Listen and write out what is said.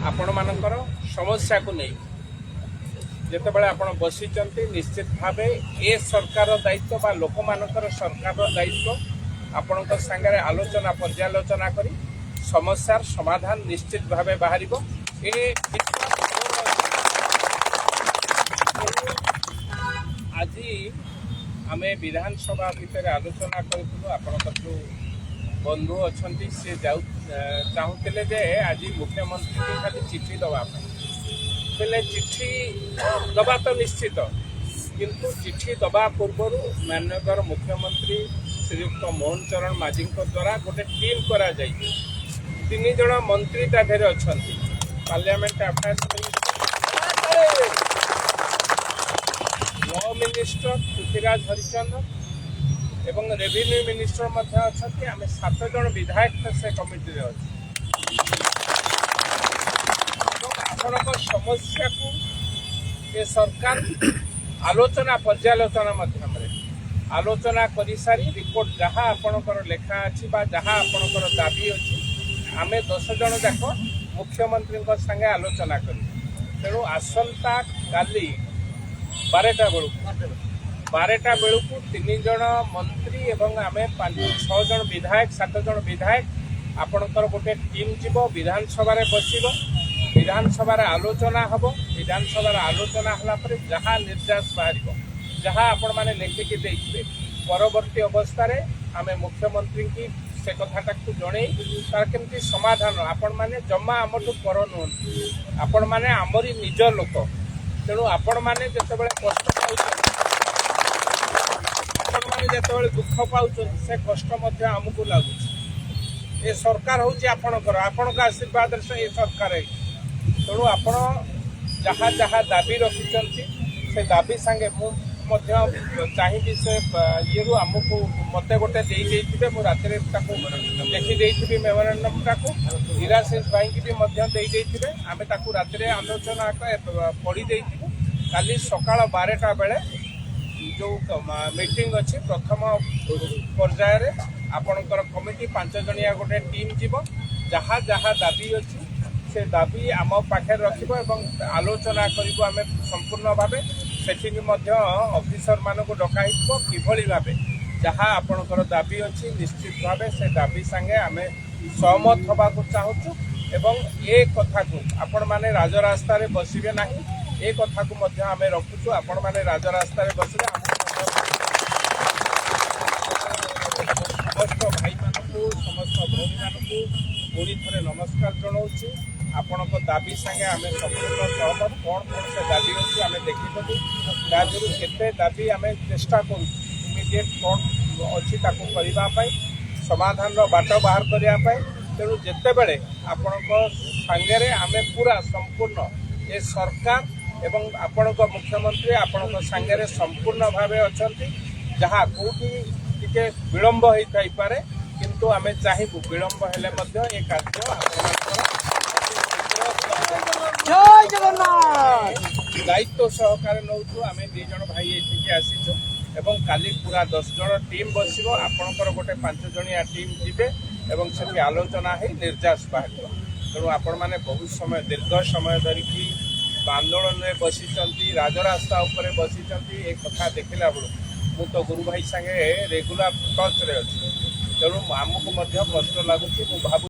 आपण मानकर समस्या को नहीं जितेबाला आप बसी निश्चित भाव ए सरकार दायित्व बा लोक मानकर सरकार दायित्व आपण सांगे आलोचना पर्यालोचना करी समस्यार समाधान निश्चित भाव बाहर आज आम विधानसभा भितर आलोचना करूँ आपण जो बंधु अच्छा सी चाहूले जे आज मुख्यमंत्री को खाली चिठी दवाई बोले चिठी दबा तो निश्चित किंतु चिठी दबा पूर्व माननीय मुख्यमंत्री श्रीयुक्त मोहन चरण माझी द्वारा गोटे टीम करा तीन जन मंत्री ताधे अच्छा parliament affairs law minister Prithviraj Harichandan एवं रेवेन्यू मिनिस्टर अच्छा आम 7 जन विधायक से कमिटी आपण समस्या को ये सरकार आलोचना पर्यालोचना माध्यम आलोचना कर सारी रिपोर्ट जहाँ आपणकर लेखा अच्छी जहाँ आपणकर दाबी अच्छी आम 10 जन जाक मुख्यमंत्री संगे आलोचना कर तेणु आसंता काली 12टा बेलू 3 जन मंत्री एवं आम 5-6 जन विधायक 7 जन विधायक आपणकर गोटे टीम जीव विधानसभा बस विधानसभा आलोचना हम विधानसभा आलोचना हलापर जहाँ निर्देश बाहर जहाँ आपण मैंने लिखिकी देखे परवर्ती अवस्था आम मुख्यमंत्री की से कथाटा को जन तार केमती समाधान आपण मैंने जमा आम पर नुहत आपण मैंने आमरी निज लोक तेणु आपण मैंने जिते कष्ट पाते दुख पाँच से कष्ट आमको लगुच ये सरकार हूँ आपणकर आपण आशीर्वाद से ये सरकार है तेणु आप जहाँ जहाँ दाबी रखिंट से दाबी सांगे चाहिए से ये आमको मत गोटे दे राति देखी मेमोरेंडम टाक ईराशीष भाई की भी आम राति आलोचना पढ़ी काली सकाल 12टा बेले जो मीटिंग अच्छी प्रथम पर्यायर आपणकर कमिटी 5 जनिया गोटे टीम जीव जहाँ जहाँ दाबी अच्छी से दाबी आम पाखे रखिब एवं आलोचना करिबो आमे संपूर्ण भावे सेठी ऑफिसर मान को डकाई किभली भावे जहाँ आपणकर दाबी अच्छी निश्चित भावे से दाबी संगे आमे सहमत होबा को चाहूँ एवं ए कथा को आपण माने राजरास्ता रे बसिबे नाही ए कथा को मध्य आमे रखुछु आपण माने राजरास्ता रे बसिबे समस्त भाई मानकु समस्त भौणी मानकु पुणी थे नमस्कार जनाऊँ आपण दाबी संगे आम संपूर्ण सहमत कौन कौन से दाबी अच्छी आम देखी केते दाबी आम चेष्टा करूँ इमिडिएट कौन अच्छी करने समाधान बाट बाहर करने तेणु जिते बड़े आपण सांगे आम पूरा संपूर्ण ये सरकार एवं आपण मुख्यमंत्री आपण सांगे संपूर्ण भाव अच्छा जहाँ कौटी टिके विलम्ब होता पारे किंतु आम चाहबू विलम्ब हेले ये कार्य जय जगन्नाथ दायित्व सहकार नौ आम 2 जन भाई ये आसीचु एवं काली पूरा 10 जन टीम बस आपणकर गोटे 5 जनिया टीम जीवे एवं से आलोचना है निर्देश बाहर तेणु आपण मैंने बहुत समय दीर्घ समय धरिकी आंदोलन में बसी राजरास्ता उपर बसी एक कथा देखला बेलू मु तो गुरु भाई संगे रेगुलर टच रे अच्छी तेणु आमको कष्ट लगुच भाव